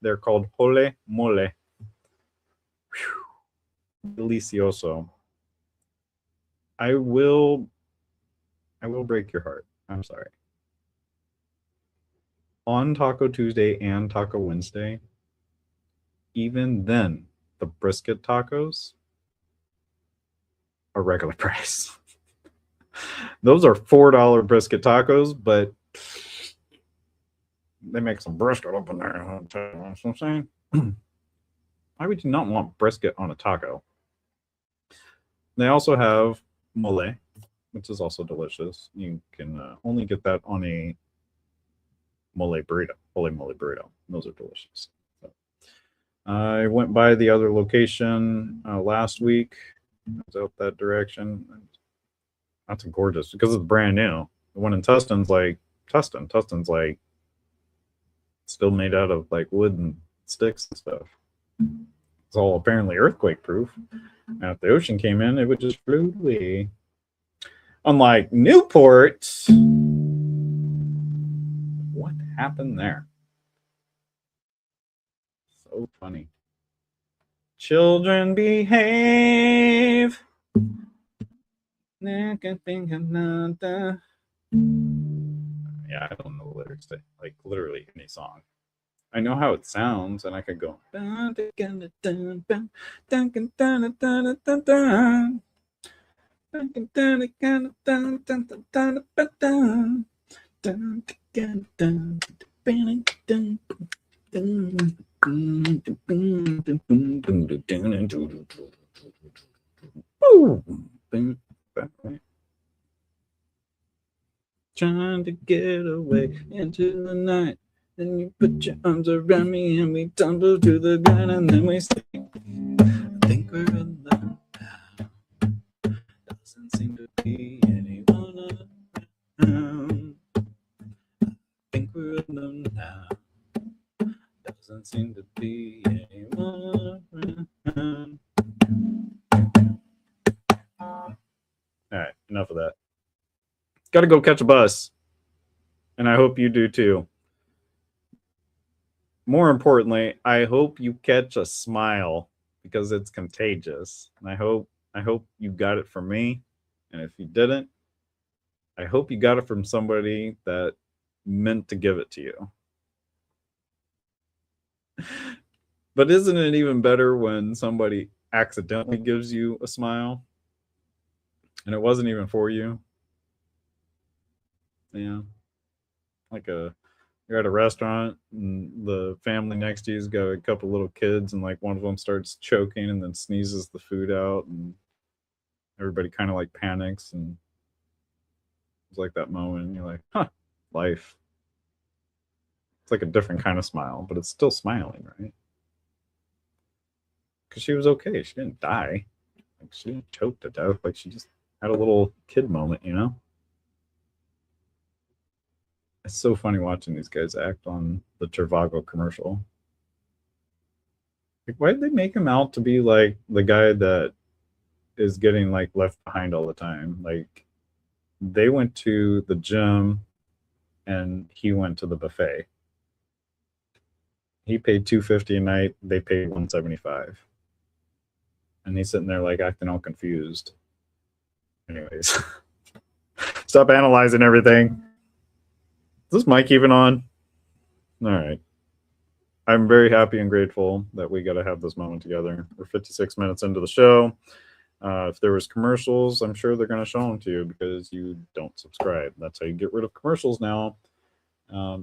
They're called Hole Mole. Delicioso. I will break your heart. I'm sorry. On Taco Tuesday and Taco Wednesday, even then, the brisket tacos are regular price. Those are $4 brisket tacos, but they make some brisket up in there. You know what I'm saying? Why would you not want brisket on a taco? They also have mole, which is also delicious. You can only get that on a mole burrito. Those are delicious. So, I went by the other location last week. I was out that direction. That's gorgeous because it's brand new. The one in Tustin's like Tustin's like still made out of like wood and sticks and stuff. It's all apparently earthquake proof. Now, if the ocean came in, it would just float away. Unlike Newport, what happened there? So funny. Children behave. Yeah, I don't know the lyrics to like literally any song. I know how it sounds, and I could go. Trying to get away into the night. Then you put your arms around me and we tumble to the ground and then we sleep. I think we're alone now. Doesn't seem to be anyone around. I think we're alone now. Doesn't seem to be anyone around. All right, enough of that. Got to go catch a bus. And I hope you do too. more importantly, I hope you catch a smile because it's contagious. And I hope you got it from me. And if you didn't, I hope you got it from somebody that meant to give it to you. But isn't it even better when somebody accidentally gives you a smile and it wasn't even for you? Yeah. Like you're at a restaurant and the family next to you's got a couple little kids and like one of them starts choking and then sneezes the food out and everybody kind of like panics and it's like that moment and you're like, huh, life. It's like a different kind of smile, but it's still smiling, right? Because she was okay. She didn't die. Like she didn't choke to death. Like she just had a little kid moment, you know? It's so funny watching these guys act on the Trivago commercial. Like, why did they make him out to be like the guy that is getting like left behind all the time? Like, they went to the gym and he went to the buffet. He paid $250 a night. They paid $175, and he's sitting there like acting all confused. Anyways, stop analyzing everything. Is this mic even on? All right. I'm very happy and grateful that we got to have this moment together. We're 56 minutes into the show. If there was commercials, I'm sure they're going to show them to you because you don't subscribe. That's how you get rid of commercials now.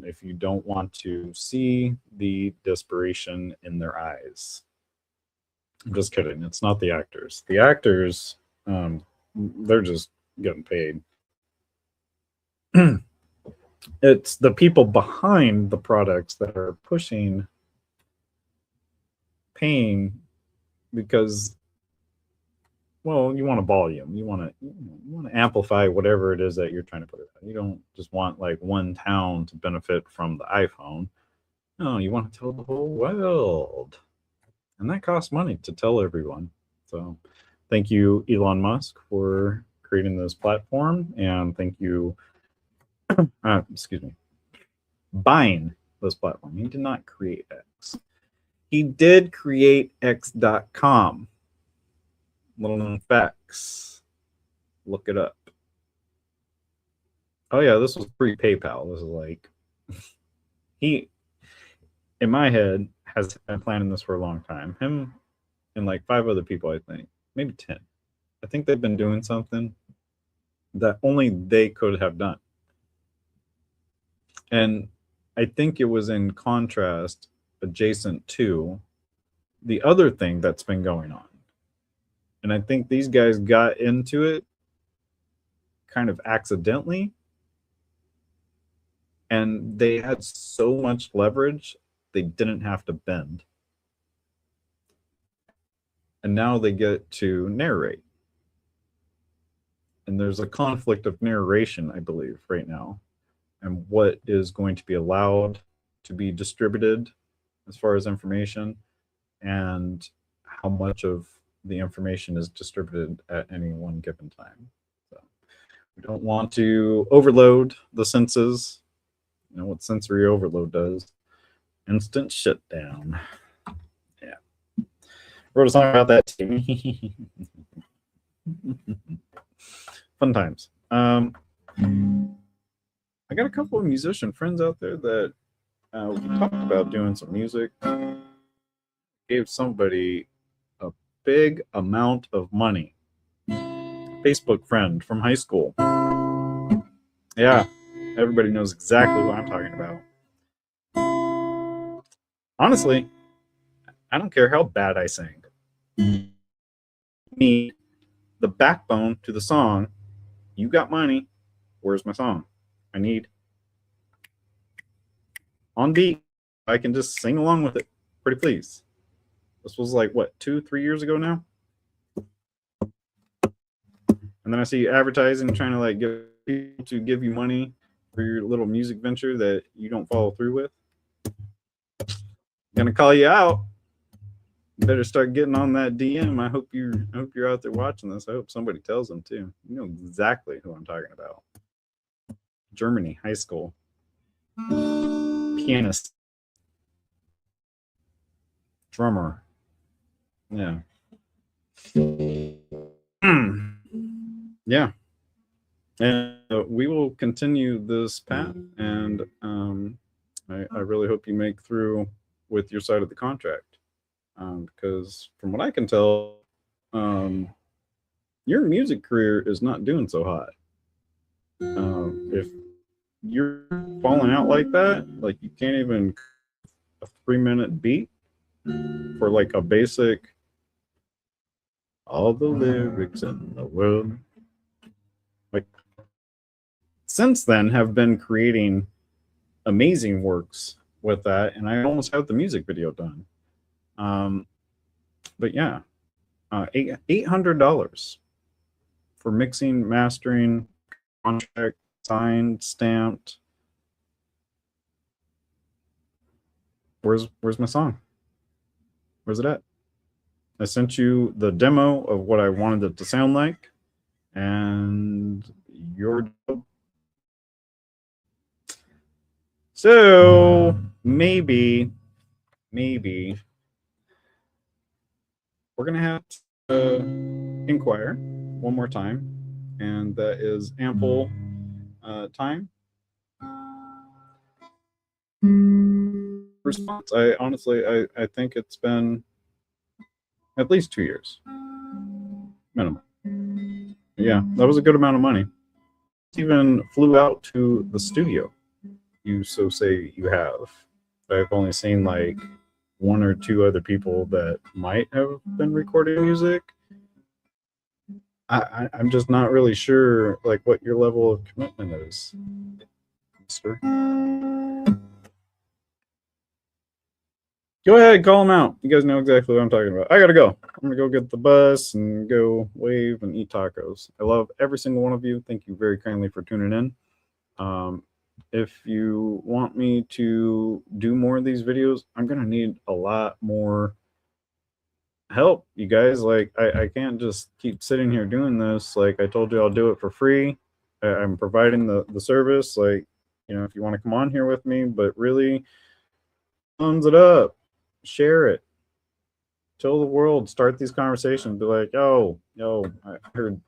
If you don't want to see the desperation in their eyes. I'm just kidding. It's not the actors. The actors, they're just getting paid. It's the people behind the products that are pushing pain because, well, you want a volume. You want to amplify whatever it is that you're trying to put it out. You don't just want like one town to benefit from the iPhone. No, you want to tell the whole world. And that costs money to tell everyone. So thank you, Elon Musk, for creating this platform. And thank you, excuse me, buying this platform. He did not create X. He did create X.com. Little known facts. Look it up. Oh, yeah, this was pre PayPal. This is like, he, in my head, has been planning this for a long time. Him and like 5 other people, I think, maybe 10. I think they've been doing something that only they could have done. And I think it was in contrast, adjacent to the other thing that's been going on. And I think these guys got into it kind of accidentally. And they had so much leverage, they didn't have to bend. And now they get to narrate. And there's a conflict of narration, I believe, right now, and what is going to be allowed to be distributed as far as information and how much of the information is distributed at any one given time. So we don't want to overload the senses. You know what sensory overload does? Instant shutdown. Yeah. Wrote a song about that too. Fun times. I got a couple of musician friends out there that we talked about doing some music. Gave somebody a big amount of money. Facebook friend from high school. Yeah, everybody knows exactly what I'm talking about. Honestly, I don't care how bad I sing. Me, the backbone to the song. You got money. Where's my song? I need on beat. I can just sing along with it. Pretty please. This was like what 2-3 years ago now. And then I see you advertising, trying to like get people to give you money for your little music venture that you don't follow through with. I'm gonna call you out. You better start getting on that DM. I hope you're out there watching this. I hope somebody tells them too. You know exactly who I'm talking about. Germany, high school. Pianist. drummer. Yeah. Yeah. And we will continue this path, and I really hope you make through with your side of the contract, because from what I can tell, your music career is not doing so hot. If you're falling out like that, like you can't even a 3-minute beat for like a basic all the lyrics in the world. Like since then have been creating amazing works with that, and I almost have the music video done. But yeah, $800 for mixing, mastering, contract signed, stamped. Where's my song? Where's it at? I sent you the demo of what I wanted it to sound like, and your job. So maybe we're gonna have to inquire one more time, and that is ample time. Response. I honestly, I think it's been at least 2 years minimum. Yeah, that was a good amount of money. Even flew out to the studio. You so say you have. I've only seen like 1 or 2 other people that might have been recording music. I'm just not really sure like what your level of commitment is, mister. Go ahead, call them out. You guys know exactly what I'm talking about. I gotta go. I'm gonna go get the bus and go wave and eat tacos. I love every single one of you. Thank you very kindly for tuning in. If you want me to do more of these videos, I'm gonna need a lot more help, you guys. Like I can't just keep sitting here doing this. Like I told you, I'll do it for free. I'm providing the service. Like, you know, if you want to come on here with me, but really thumbs it up, share it, tell the world, start these conversations. Be like, yo, I heard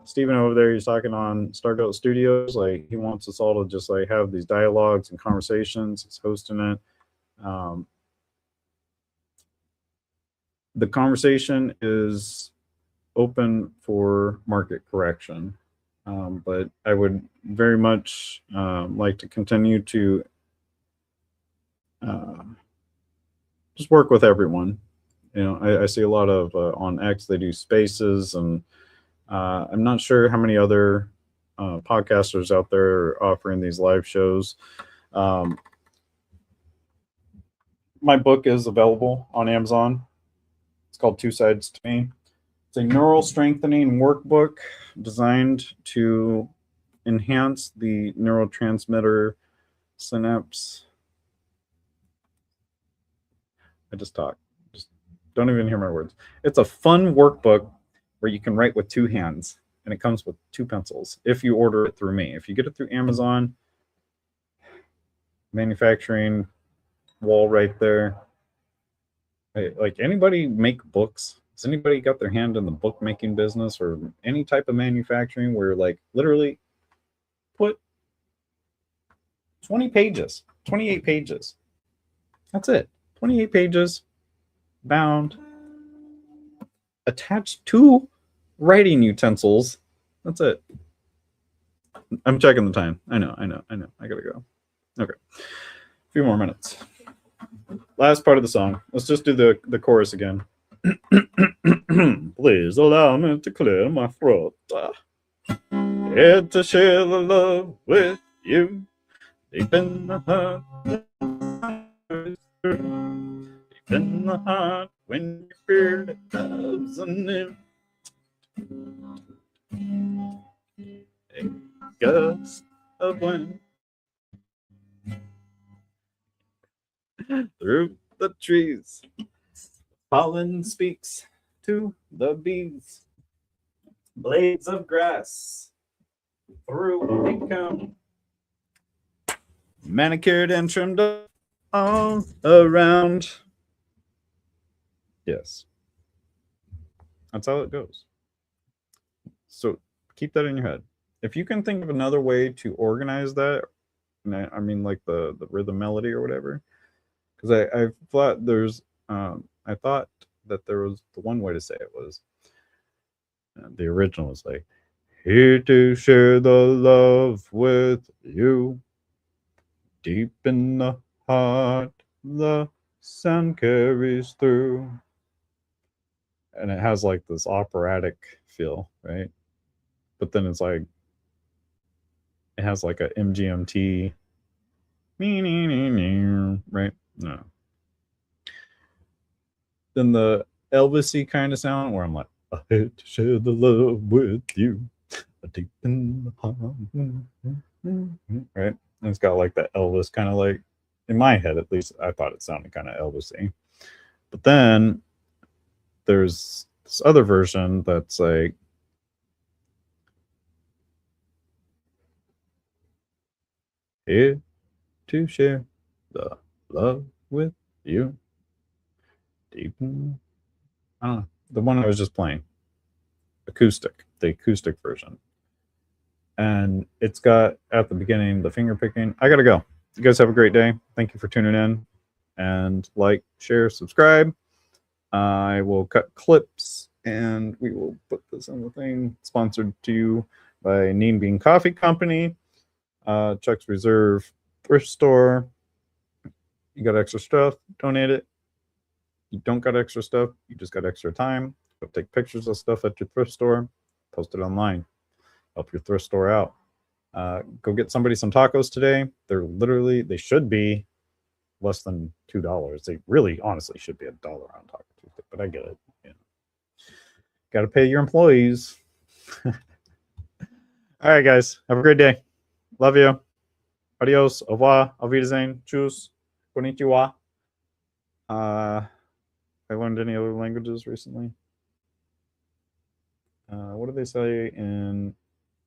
Steven over there, he's talking on Stargoat Studios. Like he wants us all to just like have these dialogues and conversations. He's hosting it. The conversation is open for market correction, but I would very much like to continue to just work with everyone. You know, I see a lot of on X, they do spaces, and I'm not sure how many other podcasters out there are offering these live shows. My book is available on Amazon. It's called Two Sides to Me. It's a neural strengthening workbook designed to enhance the neurotransmitter synapse. I just talk. Just don't even hear my words. It's a fun workbook where you can write with 2 hands, and it comes with 2 pencils if you order it through me. If you get it through Amazon, manufacturing wall right there. Hey, like anybody make books? Has anybody got their hand in the bookmaking business or any type of manufacturing where like literally put 20 pages, 28 pages. That's it. 28 pages, bound, attached to writing utensils. That's it. I'm checking the time. I know. I gotta go. Okay. A few more minutes. Last part of the song. Let's just do the chorus again. Please allow me to clear my throat. Here to share the love with you. Deep in the heart. Deep in the heart. When you feel it love's anew. A gust of wind. Through the trees, pollen speaks to the bees. Blades of grass through a comb, manicured and trimmed up all around. Yes. That's how it goes. So keep that in your head. If you can think of another way to organize that, and I mean like the rhythm melody or whatever, because I thought I thought that there was the one way to say it was the original was like here to share the love with you deep in the heart the sound carries through, and it has like this operatic feel, right? But then it's like it has like a MGMT, right? No. Then the Elvisy kind of sound where I'm like, I hate to share the love with you, deep in the heart, right? And it's got like that Elvis kind of like, in my head at least, I thought it sounded kind of Elvisy. But then there's this other version that's like, here to share the love with you, deep in, I don't know, the one I was just playing, acoustic, the acoustic version. And it's got at the beginning the finger picking. I gotta go. You guys have a great day. Thank you for tuning in, and like, share, subscribe. I will cut clips and we will put this in the thing. Sponsored to you by Neem Bean Coffee Company, Chuck's Reserve Thrift Store. You got extra stuff, donate it. You don't got extra stuff, you just got extra time. Go take pictures of stuff at your thrift store, post it online, help your thrift store out. Go get somebody some tacos today. They should be less than $2. They really, honestly, should be $1 on Taco Tuesday, but I get it. You know. Got to pay your employees. All right, guys. Have a great day. Love you. Adios. Au revoir. Auf Wiedersehen. Tschüss. Konnichiwa. I learned any other languages recently. What do they say in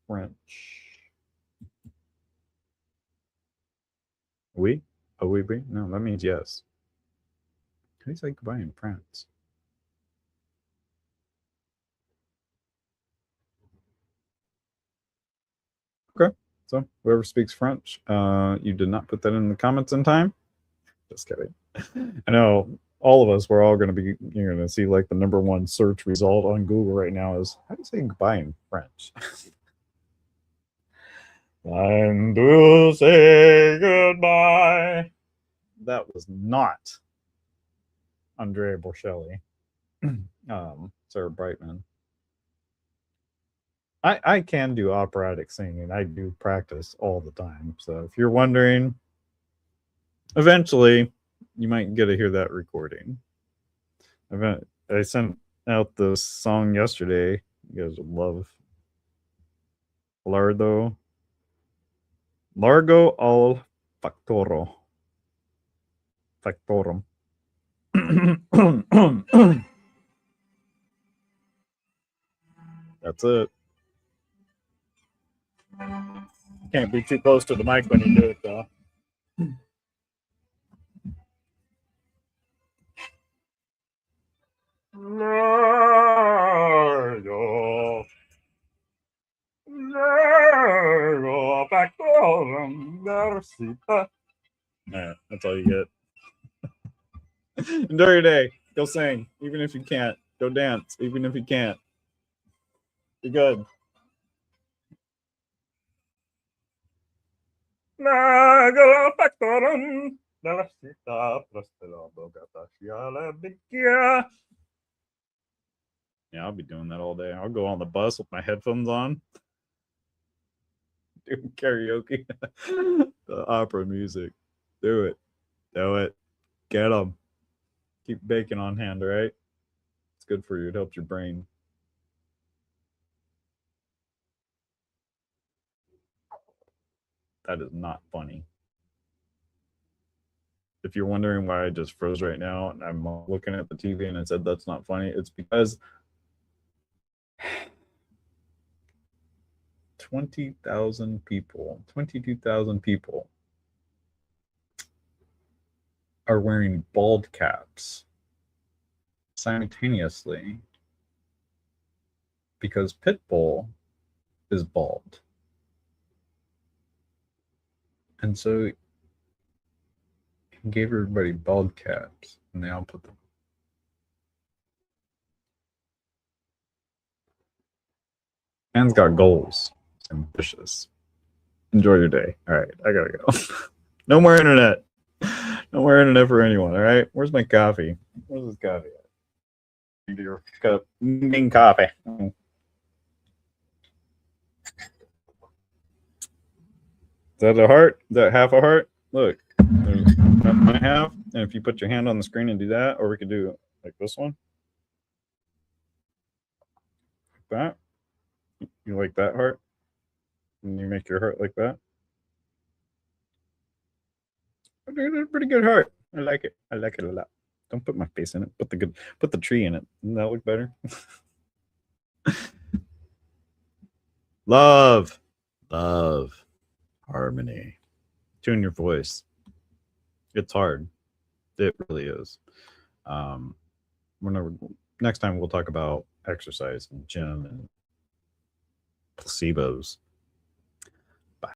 French? Oui? Oh, oui, oui? No, that means yes. How do you say goodbye in France? Okay. So whoever speaks French, you did not put that in the comments in time. Just kidding. I know all of us, we're all going to be, you're going to see like the number one search result on Google right now is how do you say goodbye in French? Time to say goodbye. That was not Andrea Bocelli. Sarah Brightman. I can do operatic singing. I do practice all the time. So if you're wondering, eventually you might get to hear that recording. I sent out the song yesterday. You guys would love Lardo. Largo al Factoro. Factorum. That's it. Can't be too close to the mic when you do it, though. Largo. Largo Factorum. Yeah, that's all you get. Enjoy your day. Go sing, even if you can't. Go dance, even if you can't. Be good. Yeah, I'll be doing that all day. I'll go on the bus with my headphones on, doing karaoke, the opera music. Do it. Do it. Get them. Keep bacon on hand, all right? It's good for you. It helps your brain. That is not funny. If you're wondering why I just froze right now and I'm looking at the TV and I said that's not funny, it's because 20,000 people, 22,000 people are wearing bald caps simultaneously because Pitbull is bald. And so he gave everybody bald caps, and they all put them. Man's got goals. He's ambitious. Enjoy your day. All right, I gotta go. No more internet. No more internet for anyone. All right, where's my coffee? Where's this coffee at? Your cup, coffee. Is that a heart? Is that half a heart? Look, there's my half. And if you put your hand on the screen and do that, or we could do like this one, like that. You like that heart? And you make your heart like that. It's a pretty good heart. I like it. I like it a lot. Don't put my face in it. Put the tree in it. Doesn't that look better? Love, harmony. Tune your voice. It's hard. It really is. Next time we'll talk about exercise and gym and placebos.